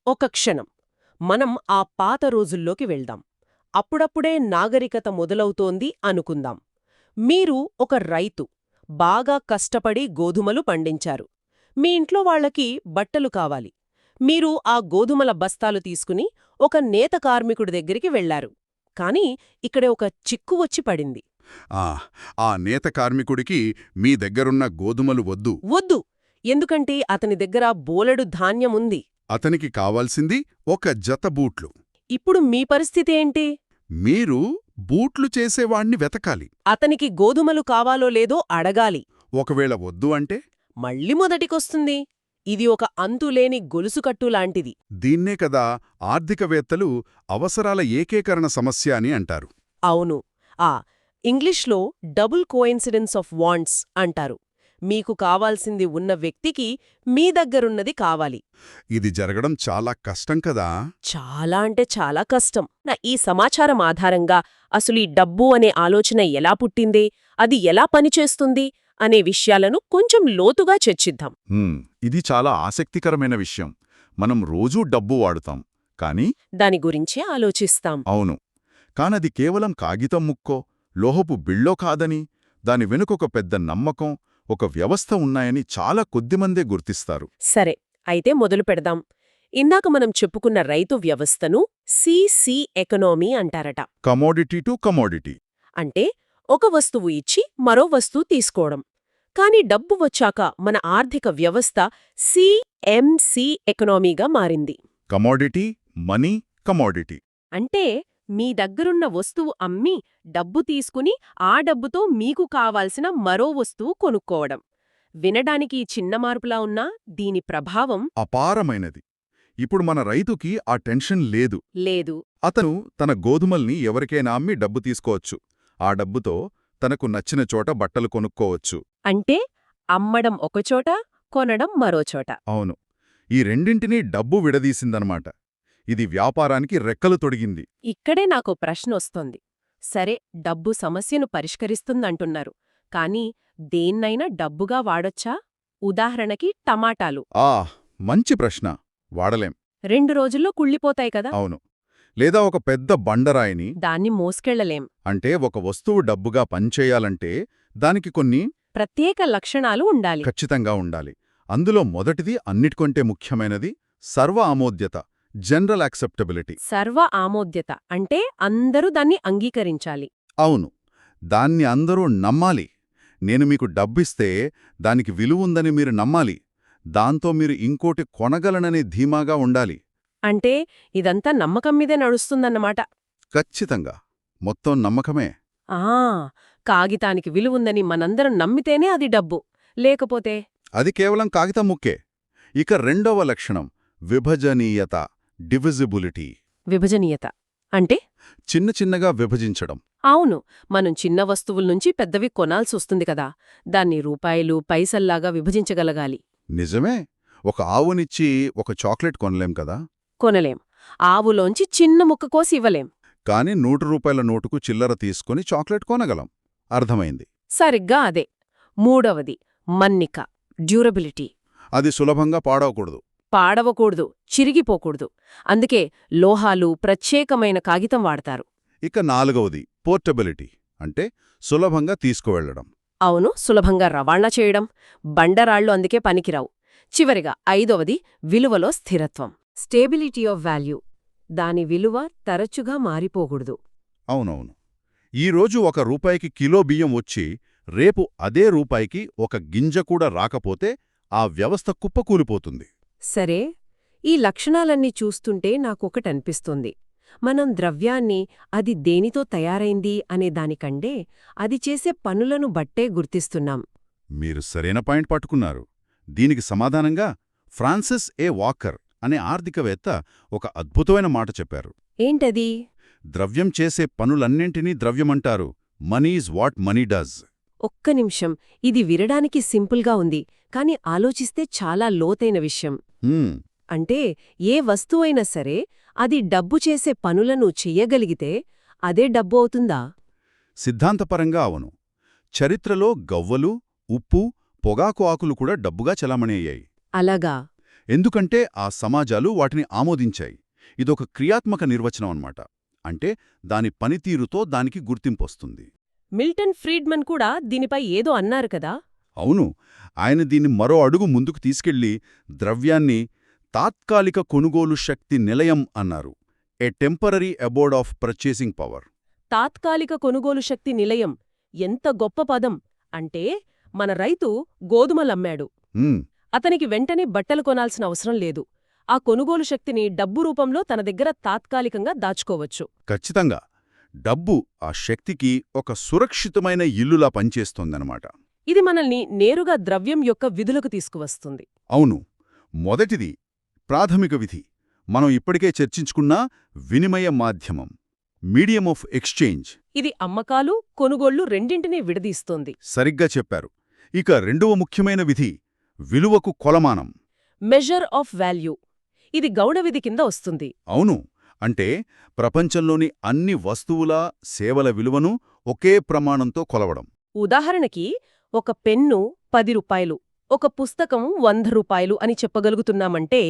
ఒక క్షణం మనం ఆ పాత రోజుల్లోకి వెళ్దాం. అప్పుడప్పుడే నాగరికత మొదలవుతోంది అనుకుందాం. మీరు ఒక రైతు, బాగా కష్టపడి గోధుమలు పండించారు. మీ ఇంట్లో వాళ్ళకి బట్టలు కావాలి. మీరు ఆ గోధుమల బస్తాలు తీసుకుని ఒక నేత కార్మికుడి దగ్గరికి వెళ్లారు. కాని ఇక్కడే ఒక చిక్కు వచ్చి పడింది. ఆ ఆ నేత కార్మికుడికి మీ దగ్గరున్న గోధుమలు వద్దు. వద్దు! ఎందుకంటే అతని దగ్గర బోలెడు ధాన్యముంది. అతనికి కావాల్సింది ఒక జత బూట్లు. ఇప్పుడు మీ పరిస్థితి ఏంటి? మీరు బూట్లు చేసేవాణ్ణి వెతకాలి. అతనికి గోధుమలు కావాలో లేదో అడగాలి. ఒకవేళ వద్దు అంటే మళ్ళీ మొదటికొస్తుంది. ఇది ఒక అంతులేని గొలుసుకట్టులాంటిది. దీన్నే కదా ఆర్థికవేత్తలు అవసరాల ఏకీకరణ సమస్య అని అంటారు. అవును. ఇంగ్లీష్లో డబుల్ కోయిన్సిడెన్స్ ఆఫ్ వాంట్స్ అంటారు. మీకు కావాల్సింది ఉన్న వ్యక్తికి మీ దగ్గరున్నది కావాలి. ఇది జరగడం చాలా కష్టం కదా. చాలా అంటే చాలా కష్టం. ఈ సమాచారం ఆధారంగా అసలు ఈ డబ్బు అనే ఆలోచన ఎలా పుట్టింది, అది ఎలా పనిచేస్తుంది అనే విషయాలను కొంచెం లోతుగా చర్చిద్దాం. ఇది చాలా ఆసక్తికరమైన విషయం. మనం రోజూ డబ్బు వాడుతాం, కానీ దాని గురించే ఆలోచిస్తాం. అవును, కానది కేవలం కాగితం ముక్కో, లోహపు బిళ్ళో కాదని, దాని వెనుకొక పెద్ద నమ్మకం, ఒక వ్యవస్థ ఉన్నాయని చాలా కొద్దిమందే గుర్తిస్తారు. సరే, అయితే మొదలు పెడదాం. ఇందాక మనం చెప్పుకున్న రైతు వ్యవస్థను సిసి ఎకనామీ అంటారట. కమోడిటీ టు కమోడిటీ అంటే ఒక వస్తువు ఇచ్చి మరో వస్తువు తీసుకోవడం. కాని డబ్బు వచ్చాక మన ఆర్థిక వ్యవస్థ సిఎంసి ఎకనామీగా మారింది. Commodity, money, commodity. అంటే మీ దగ్గరున్న వస్తువు అమ్మి డబ్బు తీసుకుని ఆ డబ్బుతో మీకు కావాల్సిన మరో వస్తువు కొనుక్కోవడం. వినడానికి చిన్న మార్పులా ఉన్నా దీని ప్రభావం అపారమైనది. ఇప్పుడు మన రైతుకి ఆ టెన్షన్ లేదు. లేదు. అతను తన గోధుమల్ని ఎవరికైనా అమ్మి డబ్బు తీసుకోవచ్చు. ఆ డబ్బుతో తనకు నచ్చిన చోట బట్టలు కొనుక్కోవచ్చు. అంటే అమ్మడం ఒకచోట, కొనడం మరోచోట. అవును, ఈ రెండింటినీ డబ్బు విడదీసిందనమాట. ఇది వ్యాపారానికి రెక్కలు తొడిగింది. ఇక్కడే నాకు ప్రశ్నొస్తోంది. సరే, డబ్బు సమస్యను పరిష్కరిస్తుందంటున్నారు. కానీ దేన్నైనా డబ్బుగా వాడొచ్చా? ఉదాహరణకి టమాటాలు. మంచి ప్రశ్న. వాడలేం. 2 రోజుల్లో కుళ్ళిపోతాయి కదా. అవును. లేదా ఒక పెద్ద బండరాయిని దాన్ని మోసుకెళ్లలేం. అంటే ఒక వస్తువు డబ్బుగా పనిచేయాలంటే దానికి కొన్ని ప్రత్యేక లక్షణాలు ఉండాలి. ఖచ్చితంగా ఉండాలి. అందులో మొదటిది, అన్నిటికంటే ముఖ్యమైనది, సర్వ ఆమోద్యత, జనరల్ యాక్సెప్టబిలిటీ. సర్వ ఆమోద్యత అంటే అందరూ దాన్ని అంగీకరించాలి. అవును, దాన్ని అందరూ నమ్మాలి. నేను మీకు డబ్బిస్తే దానికి విలువుందని మీరు నమ్మాలి. దాంతో మీరు ఇంకోటి కొనగలననే ధీమాగా ఉండాలి. అంటే ఇదంతా నమ్మకం మీదే నడుస్తుందన్నమాట. ఖచ్చితంగా, మొత్తం నమ్మకమే. కాగితానికి విలువుందని మనందరం నమ్మితేనే అది డబ్బు. లేకపోతే అది కేవలం కాగితం ముక్కే. ఇక రెండవ లక్షణం విభజనీయత, డివిజిబిలిటీ. విభజనీయత అంటే చిన్న చిన్నగా విభజించడం. అవును, మనం చిన్న వస్తువుల్నుంచి పెద్దవి కొనాల్సొస్తుంది కదా. దాన్ని రూపాయలు, పైసల్లాగా విభజించగలగాలి. నిజమే. ఒక ఆవునిచ్చి ఒక చాక్లెట్ కొనలేం కదా. కొనలేం. ఆవులోంచి చిన్న ముక్క కోసి ఇవ్వలేం. కాని 100 రూపాయల నోటుకు చిల్లర తీసుకుని చాక్లెట్ కొనగలం. అర్థమైంది. సరిగ్గా అదే. మూడవది మన్నిక, డ్యూరబిలిటీ. అది సులభంగా పాడవకూడదు. పాడవకూడదు, చిరిగిపోకూడదు. అందుకే లోహాలు, ప్రత్యేకమైన కాగితం వాడతారు. ఇక నాలుగవది పోర్టబిలిటీ, అంటే సులభంగా తీసుకువెళ్లడం. అవును, సులభంగా రవాణా చేయడం. బండరాళ్లు అందుకే పనికిరావు. చివరిగా ఐదవది విలువలో స్థిరత్వం, స్టేబిలిటీ ఆఫ్ వాల్యూ. దాని విలువ తరచుగా మారిపోకూడదు. అవునవును. ఈరోజు ₹1 కిలో బియ్యం వచ్చి రేపు అదే రూపాయికి ఒక గింజ కూడా రాకపోతే ఆ వ్యవస్థ కుప్పకూలిపోతుంది. సరే, ఈ లక్షణాలన్నీ చూస్తుంటే నాకొకటనిపిస్తుంది. మనం ద్రవ్యాన్ని అది దేనితో తయారైంది అనే దానికంటే అది చేసే పనులను బట్టే గుర్తిస్తున్నాం. మీరు సరైన పాయింట్ పట్టుకున్నారు. దీనికి సమాధానంగా ఫ్రాన్సిస్ ఏ వాకర్ అనే ఆర్థికవేత్త ఒక అద్భుతమైన మాట చెప్పారు. ఏంటది? ద్రవ్యం చేసే పనులన్నింటినీ ద్రవ్యమంటారు. Money is what money does. ఒక్క నిమిషం, ఇది వినడానికి సింపుల్గా ఉంది, కాని ఆలోచిస్తే చాలా లోతైన విషయం. అంటే ఏ వస్తువైనా సరే అది డబ్బు చేసే పనులను చెయ్యగలిగితే అదే డబ్బు అవుతుందా? సిద్ధాంతపరంగా అవును. చరిత్రలో గవ్వలు, ఉప్పు, పొగాకు ఆకులు కూడా డబ్బుగా చలామణయ్యాయి. అలాగా? ఎందుకంటే ఆ సమాజాలు వాటిని ఆమోదించాయి. ఇదొక క్రియాత్మక నిర్వచనం అన్నమాట. అంటే దాని పనితీరుతో దానికి గుర్తింపొస్తుంది. మిల్టన్ ఫ్రీడ్మన్ కూడా దీనిపై ఏదో అన్నారు కదా. అవును, ఆయన దీన్ని మరో అడుగు ముందుకు తీసుకెళ్లి ద్రవ్యాన్ని తాత్కాలిక కొనుగోలు శక్తి నిలయం అన్నారు. A temporary abode of purchasing power. తాత్కాలిక కొనుగోలు శక్తి నిలయం ఎంత గొప్ప పదం. అంటే మన రైతు గోధుమలమ్మాడు. అతనికి వెంటనే బట్టలు కొనాల్సిన అవసరం లేదు. ఆ కొనుగోలు శక్తిని డబ్బు రూపంలో తన దగ్గర తాత్కాలికంగా దాచుకోవచ్చు. ఖచ్చితంగా. డబ్బు ఆ శక్తికి ఒక సురక్షితమైన ఇల్లులా పనిచేస్తోందనమాట. ఇది మనల్ని నేరుగా ద్రవ్యం యొక్క విధులకు తీసుకువస్తుంది. అవును. మొదటిది ప్రాథమిక విధి. మనం ఇప్పటికే చర్చించుకున్న వినిమయ మాధ్యమం, మీడియం ఆఫ్ ఎక్స్చేంజ్. ఇది అమ్మకాలు, కొనుగోళ్లు రెండింటినీ విడదీస్తోంది. సరిగ్గా చెప్పారు. ఇక రెండవ ముఖ్యమైన విధి విలువకు కొలమానం. Measure of value. ఇది గౌణ విధి కింద వస్తుంది. అవును, అంటే ప్రపంచంలోని అన్ని వస్తువుల, సేవల విలువను ఒకే ప్రమాణంతో కొలవడం. ఉదాహరణకి ఒక పెన్ను 10 రూపాయలు, ఒక పుస్తకం 100 రూపాయలు అని చెప్పగలుగుతున్నామంటే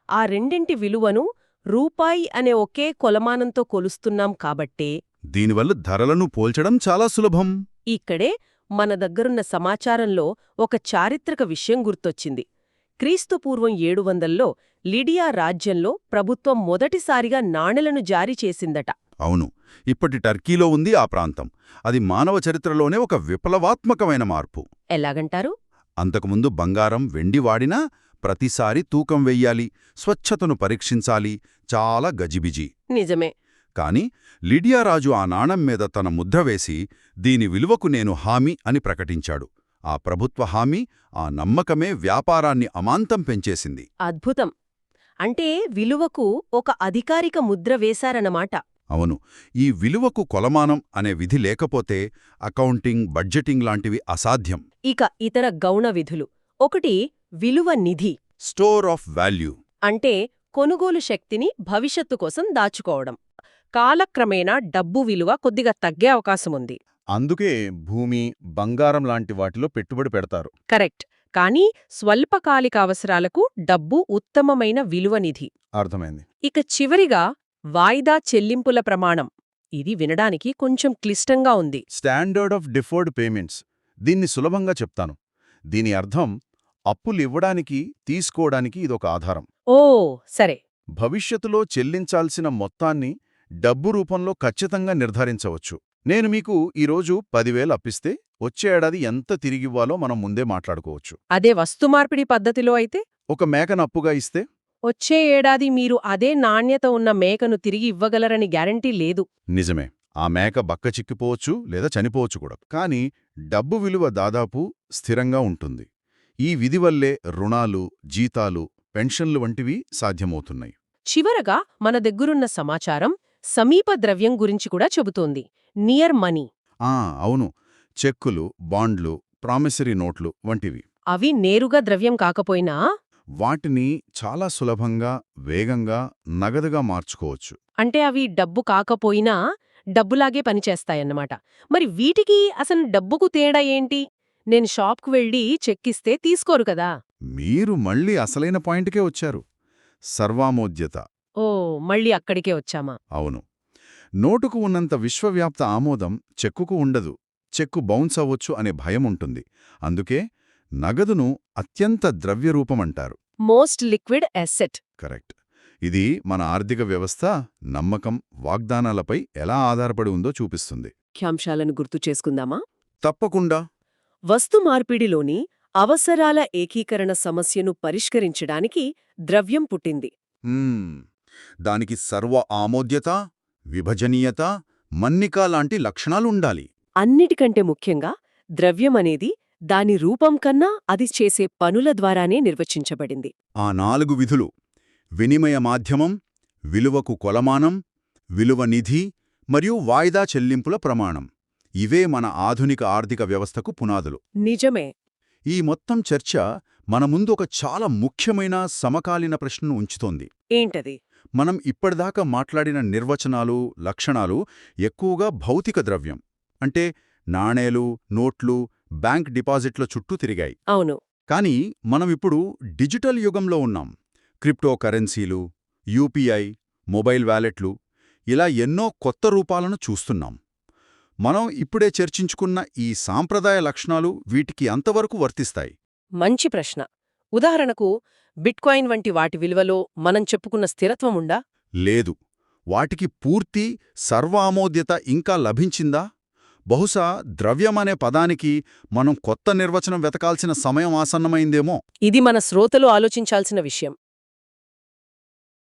ఆ రెండింటి విలువను రూపాయి అనే ఒకే కొలమానంతో కొలుస్తున్నాం కాబట్టే. దీనివల్ల ధరలను పోల్చడం చాలా సులభం. ఇక్కడే మన దగ్గరున్న సమాచారంలో ఒక చారిత్రక విషయం గుర్తొచ్చింది. క్రీస్తుపూర్వం 700లో లిడియా రాజ్యంలో ప్రభుత్వం మొదటిసారిగా నాణెలను జారీ చేసిందట. అవును, ఇప్పటి టర్కీలో ఉంది ఆ ప్రాంతం. అది మానవ చరిత్రలోనే ఒక విప్లవాత్మకమైన మార్పు. ఎలాగంటారు? అంతకుముందు బంగారం, వెండి వాడినా ప్రతిసారి తూకం వెయ్యాలి, స్వచ్ఛతను పరీక్షించాలి, చాలా గజిబిజి. నిజమే. కాని లిడియా రాజు ఆ నాణం మీద తన ముద్ర వేసి దీని విలువకు నేను హామీ అని ప్రకటించాడు. ఆ ప్రభుత్వ హామీ, ఆ నమ్మకమే వ్యాపారాన్ని అమాంతం పెంచేసింది. అద్భుతం. అంటే విలువకు ఒక అధికారిక ముద్ర వేశారన్నమాట. అవును, ఈ విలువకు కొలమానం అనే విధి లేకపోతే అకౌంటింగ్, బడ్జెటింగ్ లాంటివి అసాధ్యం. ఇక ఇతర గౌణ విధులు. ఒకటి విలువ నిధి. Store of value. అంటే కొనుగోలు శక్తిని భవిష్యత్తు కోసం దాచుకోవడం. కాలక్రమేణా డబ్బు విలువ కొద్దిగా తగ్గే అవకాశముంది. అందుకే భూమి, బంగారం లాంటి వాటిలో పెట్టుబడి పెడతారు. కరెక్ట్. కానీ స్వల్పకాలిక అవసరాలకు డబ్బు ఉత్తమమైన విలువ నిధి. అర్థమైంది. ఇక చివరిగా వాయిదా చెల్లింపుల ప్రమాణం. ఇది వినడానికి కొంచెం క్లిష్టంగా ఉంది. Standard of deferred payments. దీన్ని సులభంగా చెప్తాను. దీని అర్థం అప్పులివ్వడానికి, తీసుకోవడానికి ఇదొక ఆధారం. ఓ సరే. భవిష్యత్తులో చెల్లించాల్సిన మొత్తాన్ని డబ్బు రూపంలో ఖచ్చితంగా నిర్ధారించవచ్చు. నేను మీకు ఈరోజు 10,000 అప్పిస్తే వచ్చే ఏడాది ఎంత తిరిగివ్వాలో మనం ముందే మాట్లాడుకోవచ్చు. అదే వస్తుమార్పిడి పద్ధతిలో అయితే ఒక మేకను అప్పుగా ఇస్తే వచ్చే ఏడాది మీరు అదే నాణ్యత ఉన్న మేకను తిరిగి ఇవ్వగలరని గ్యారంటీ లేదు. నిజమే, ఆ మేక బక్కచిక్కిపోవచ్చు లేదా చనిపోవచ్చు కూడా. కానీ డబ్బు విలువ దాదాపు స్థిరంగా ఉంటుంది. ఈ విధి వల్లే రుణాలు, జీతాలు, పెన్షన్లు వంటివి సాధ్యమవుతున్నాయి. చివరగా మన దగ్గరున్న సమాచారం సమీప ద్రవ్యం గురించి కూడా చెబుతోంది. Near money. అవును, చెక్కులు, బాండ్లు, ప్రామిసరీ నోట్లు వంటివి. అవి నేరుగా ద్రవ్యం కాకపోయినా వాటిని చాలా సులభంగా, వేగంగా నగదుగా మార్చుకోవచ్చు. అంటే అవి డబ్బు కాకపోయినా డబ్బులాగే పనిచేస్తాయన్నమాట. మరి వీటికి అసలు డబ్బుకు తేడా ఏంటి? నేను షాప్కు వెళ్ళి చెక్కిస్తే తీసుకోరు కదా. మీరు మళ్ళీ అసలైన పాయింట్కే వచ్చారు. సర్వామోద్యత. ఓ మళ్ళీ అక్కడికే వచ్చామా? అవును, నోటుకు ఉన్నంత విశ్వవ్యాప్త ఆమోదం చెక్కుకు ఉండదు. చెక్కు బౌన్స్ అవ్వొచ్చు అనే భయం ఉంటుంది. అందుకే నగదును అత్యంత ద్రవ్యరూపమంటారు. Most liquid asset. కరెక్ట్. ఇది మన ఆర్థిక వ్యవస్థ నమ్మకం, వాగ్దానాలపై ఎలా ఆధారపడి ఉందో చూపిస్తుంది. ముఖ్యాంశాలను గుర్తు చేసుకుందామా? తప్పకుండా. వస్తు మార్పిడిలోని అవసరాల ఏకీకరణ సమస్యను పరిష్కరించడానికి ద్రవ్యం పుట్టింది. దానికి సర్వ ఆమోద్యత, విభజనీయత, మన్నిక లాంటి లక్షణాలుండాలి. అన్నిటికంటే ముఖ్యంగా ద్రవ్యమనేది దాని రూపం కన్నా అది చేసే పనుల ద్వారానే నిర్వచించబడింది. ఆ 4 విధులు: వినిమయ మాధ్యమం, విలువకు కొలమానం, విలువ నిధి మరియు వాయిదా చెల్లింపుల ప్రమాణం. ఇవే మన ఆధునిక ఆర్థిక వ్యవస్థకు పునాదులు. నిజమే. ఈ మొత్తం చర్చ మన ముందు ఒక చాలా ముఖ్యమైన సమకాలీన ప్రశ్నను ఉంచుతోంది. ఏంటది? మనం ఇప్పటిదాకా మాట్లాడిన నిర్వచనాలు, లక్షణాలు ఎక్కువగా భౌతిక ద్రవ్యం అంటే నాణేలు, నోట్లు, బ్యాంక్ డిపాజిట్ల చుట్టూ తిరిగాయి. అవును. కానీ మనమిప్పుడు డిజిటల్ యుగంలో ఉన్నాం. క్రిప్టోకరెన్సీలు, యూపీఐ, మొబైల్ వ్యాలెట్లు ఇలా ఎన్నో కొత్త రూపాలను చూస్తున్నాం. మనం ఇప్పుడే చర్చించుకున్న ఈ సాంప్రదాయ లక్షణాలు వీటికి అంతవరకు వర్తిస్తాయి? మంచి ప్రశ్న. ఉదాహరణకు బిట్కాయిన్ వంటి వాటి విలువలో మనం చెప్పుకున్న స్థిరత్వం ఉందా? లేదు. వాటికి పూర్తి సర్వామోద్యత ఇంకా లభించిందా? బహుశా ద్రవ్యమనే పదానికి మనం కొత్త నిర్వచనం వెతకాల్సిన సమయం ఆసన్నమైందేమో. ఇది మన శ్రోతలు ఆలోచించాల్సిన విషయం.